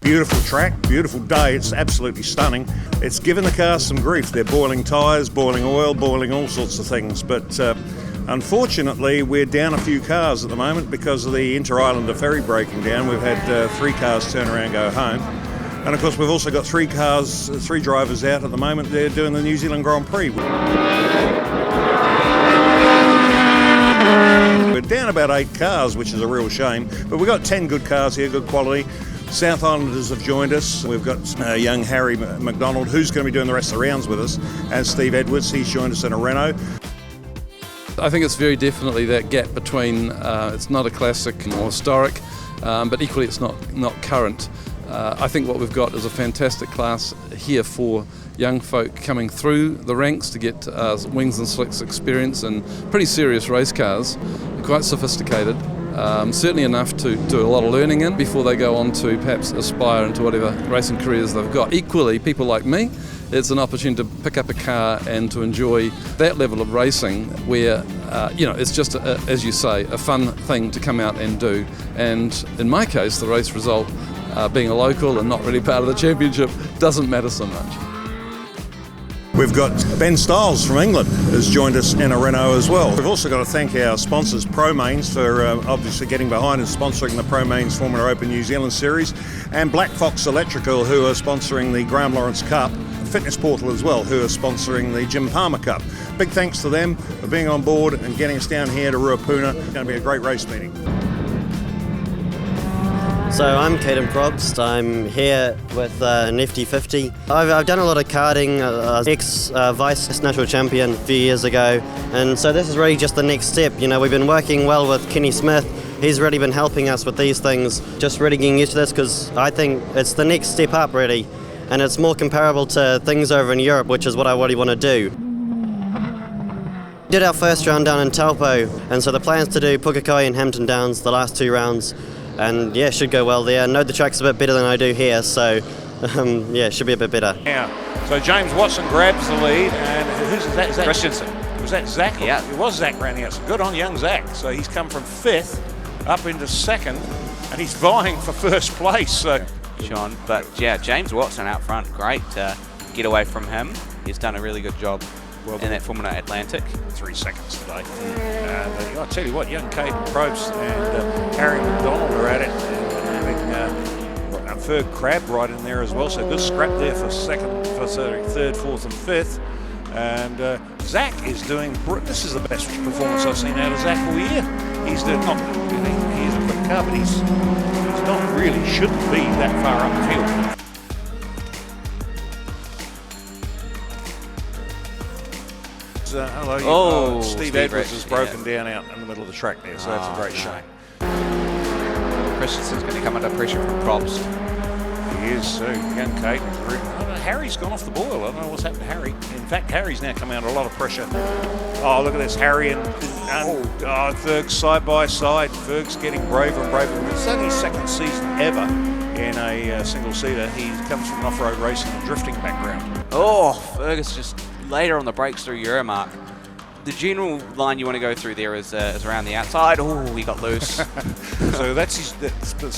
Beautiful track, beautiful day, it's absolutely stunning. It's given the cars some grief. They're boiling tyres, boiling oil, boiling all sorts of things, but unfortunately we're down a few cars at the moment because of the Inter-Islander ferry breaking down. We've had 3 cars turn around and go home. And of course we've also got 3 drivers out at the moment. They're doing the New Zealand Grand Prix. We're down about 8 cars, which is a real shame, but we've got 10 good cars here, good quality. South Islanders have joined us. We've got young Harry McDonald, who's going to be doing the rest of the rounds with us, and Steve Edwards, he's joined us in a Renault. I think it's very definitely that gap between it's not a classic or historic, but equally it's not current. I think what we've got is a fantastic class here for young folk coming through the ranks to get wings and slicks experience and pretty serious race cars, quite sophisticated. Certainly enough to do a lot of learning in before they go on to perhaps aspire into whatever racing careers they've got. Equally, people like me, it's an opportunity to pick up a car and to enjoy that level of racing where, it's just, as you say, a fun thing to come out and do. And in my case, the race result, being a local and not really part of the championship, doesn't matter so much. We've got Ben Stiles from England has joined us in a Renault as well. We've also got to thank our sponsors, ProMains, for obviously getting behind and sponsoring the ProMains Formula Open New Zealand Series, and Black Fox Electrical, who are sponsoring the Graham Lawrence Cup, Fitness Portal as well, who are sponsoring the Jim Palmer Cup. Big thanks to them for being on board and getting us down here to Ruapuna. It's going to be a great race meeting. So I'm Caden Probst. I'm here with an FT50. I've done a lot of karting, ex-vice national champion a few years ago, and so this is really just the next step. You know, we've been working well with Kenny Smith. He's really been helping us with these things, just really getting used to this, because I think it's the next step up really, and it's more comparable to things over in Europe, which is what I really want to do. We did our first round down in Taupo, and so the plan's to do Pukekohe and Hampton Downs the last 2 rounds. And yeah, should go well there. I know the track's a bit better than I do here, so yeah, should be a bit better. Yeah. So James Watson grabs the lead, and who's that? Is that Christensen. Was that Zach? Yeah. It was Zach rounding out. So good on young Zach. So he's come from 5th up into 2nd, and he's vying for 1st place. So Sean, but yeah, James Watson out front, great to get away from him. He's done a really good job in that Formula Atlantic. 3 seconds today. I tell you what, young Caden Probst and Harry McDonald are at it, and having Ferg Crabb right in there as well. So good scrap there for 3rd, 4th, and 5th. And Zach is doing. This is the best performance I've seen out of Zach all year. He's doing he's a quick car, but he's not really shouldn't be that far up the field. Steve Edwards has broken down out in the middle of the track there, so that's a great shame. Christensen's going to come under pressure from Probst. He is, young Caden. Harry's gone off the boil. I don't know what's happened to Harry. In fact, Harry's now coming under a lot of pressure. Oh, look at this, Harry and Ferg side by side. Ferg's getting braver and braver. It's only his 2nd season ever in a single-seater. He comes from an off-road racing and drifting background. Oh, Fergus just later on the breaks through Euro mark. The general line you want to go through there is around the outside. Oh, he got loose. So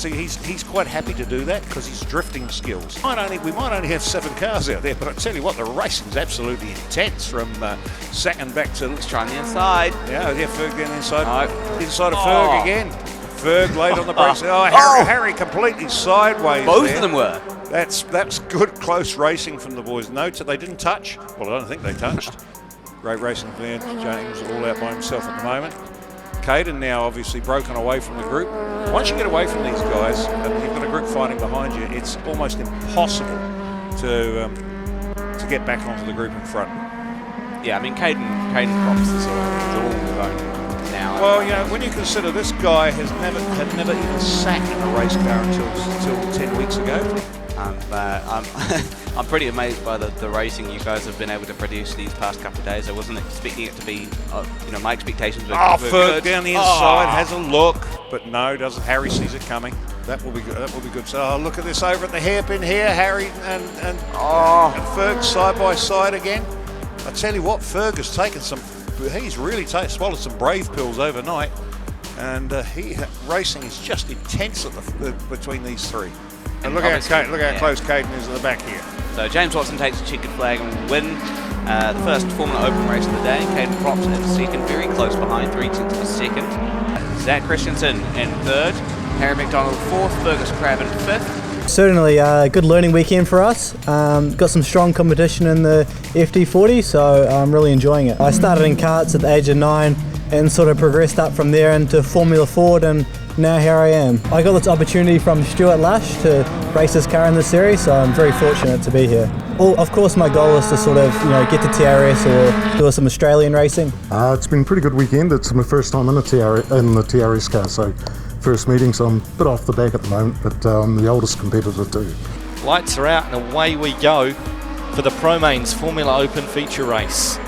he's quite happy to do that because his drifting skills. We might only have 7 cars out there, but I tell you what, the racing's absolutely intense from 2nd back to. Let's try on the inside. Yeah, Ferg down inside. No. Inside of Ferg again. Ferg late on the brakes. Harry completely sideways. Both there. of them were. That's good close racing from the boys. Note that they didn't touch. Well, I don't think they touched. Great racing there. James all out by himself at the moment. Caden now obviously broken away from the group. Once you get away from these guys and you've got a group fighting behind you, it's almost impossible to get back onto the group in front. Yeah, I mean Caden Probst is all going now. Well, you know, when you consider this guy had never even sat in a race car until 10 weeks ago. I'm pretty amazed by the racing you guys have been able to produce these past couple of days. I wasn't expecting it to be, my expectations were Ferg down the inside, has a look, but no, doesn't. Harry sees it coming. That will be good. That will be good. So look at this over at the hairpin here, Harry and Ferg side by side again. I tell you what, Ferg has taken he's really swallowed some brave pills overnight, and racing is just intense between these 3. And look how close Caden is at the back here. So James Watson takes a checkered flag and will win the first Formula Open race of the day. Caden Props in second, very close behind, 3/10 of a second. Zach Christensen in third, Harry McDonald fourth, Fergus Crabb in fifth. Certainly a good learning weekend for us. Got some strong competition in the FD40, so I'm really enjoying it. I started in karts at the age of 9 and sort of progressed up from there into Formula Ford, and now here I am. I got this opportunity from Stuart Lush to race his car in the series, so I'm very fortunate to be here. Well, of course my goal is to sort of, get to TRS or do some Australian racing. It's been a pretty good weekend. It's my first time in the TRS car, so first meeting, so I'm a bit off the back at the moment, but I'm the oldest competitor too. Lights are out and away we go for the ProMains Formula Open feature race.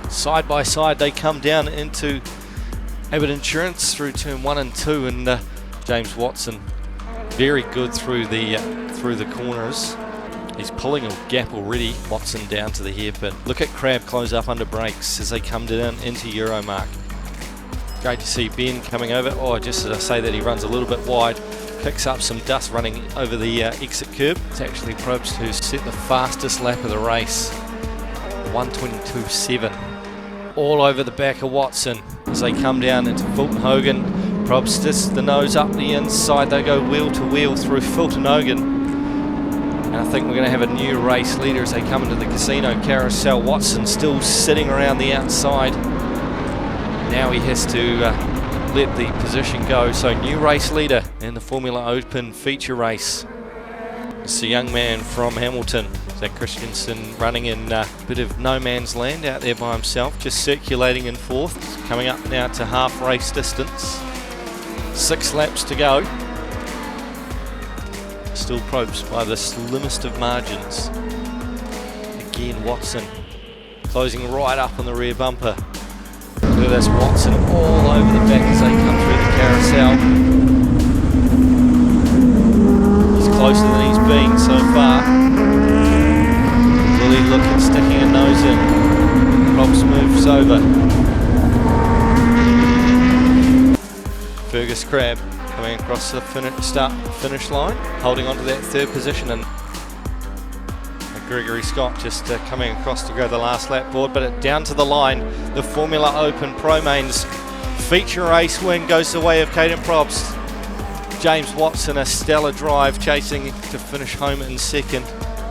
Side by side they come down into Abbott Insurance through turn 1 and 2, and James Watson very good through the corners. He's pulling a gap already, Watson down to the hairpin. Look at Crabb close up under brakes as they come down into Euromark. Great to see Ben coming over. Oh, just as I say that, he runs a little bit wide, picks up some dust running over the exit curb. It's actually Probst who's set the fastest lap of the race, 1:22.7. All over the back of Watson as they come down into Fulton Hogan. Probst just the nose up the inside. They go wheel to wheel through Fulton Hogan. And I think we're going to have a new race leader as they come into the casino carousel. Watson still sitting around the outside. Now he has to let the position go. So new race leader in the Formula Open feature race. It's a young man from Hamilton, Zach Christensen, running in a bit of no man's land out there by himself, just circulating in fourth. Coming up now to half race distance. 6 laps to go. Still Probst by the slimmest of margins. Again Watson closing right up on the rear bumper. Look at this, Watson all over the back as they come through the carousel. He's closer than he's been so far. Really looking, sticking a nose in. Probst moves over. Fergus Crabb coming across the finish line, holding on to that third position, and Gregory Scott just coming across to go the last lap board, but down to the line. The Formula Open ProMains feature race win goes the way of Caden Probst. James Watson a stellar drive, chasing to finish home in second.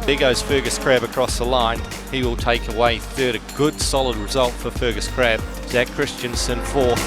There goes Fergus Crabb across the line. He will take away third. A good solid result for Fergus Crabb. Zach Christensen fourth.